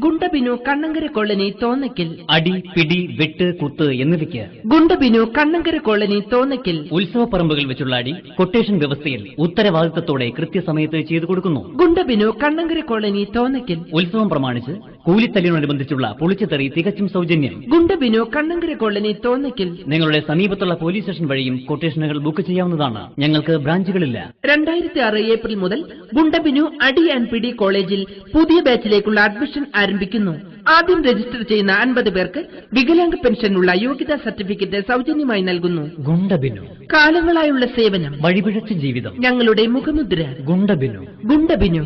ഗുണ്ടബിനു Kannankara colony Thonnakkal. അടി, പിടി, വെട്ട്, കുത്ത് എന്നിവയ്ക്ക് ഗുണ്ടബിനു കണ്ണങ്കര കോളനി തോന്നയ്ക്കൽ. ഉത്സവപ്പറമ്പുകൾ വെച്ചുള്ള അടി കൊട്ടേഷൻ വ്യവസ്ഥയിൽ ഉത്തരവാദിത്തത്തോടെ കൃത്യസമയത്ത് ചെയ്തു കൊടുക്കുന്നു. ഗുണ്ടബിനു കണ്ണങ്കര കോളനി തോന്നയ്ക്കൽ. ഉത്സവം പ്രമാണിച്ച് കൂലിത്തല്ലിനോടനുബന്ധിച്ചുള്ള പൊളിച്ചുതെറി തികച്ചും സൗജന്യം. ഗുണ്ടബിനു കണ്ണങ്കര കോളനി തോന്നയ്ക്കൽ. നിങ്ങളുടെ സമീപത്തുള്ള പോലീസ് സ്റ്റേഷൻ വഴിയും കൊട്ടേഷനുകൾ ബുക്ക് ചെയ്യാവുന്നതാണ്. ഞങ്ങൾക്ക് ബ്രാഞ്ചുകളില്ല. 2006 ഏപ്രിൽ മുതൽ ഗുണ്ടബിനു അടി ആൻഡ് പിടി കോളേജിൽ പുതിയ ബാച്ചിലേക്കുള്ള അഡ്മിഷൻ ആരംഭിക്കുന്നു. ആദ്യം രജിസ്റ്റർ ചെയ്യുന്ന 50 പേർക്ക് വികലാംഗ പെൻഷനുള്ള യോഗ്യതാ സർട്ടിഫിക്കറ്റ് സൗജന്യമായി നൽകുന്നു. ഗുണ്ടബിനു കാലങ്ങളായുള്ള സേവനം, വഴിപിഴച്ച ജീവിതം, ഞങ്ങളുടെ മുഖമുദ്ര. ഗുണ്ടബിനു. ഗുണ്ടബിനു.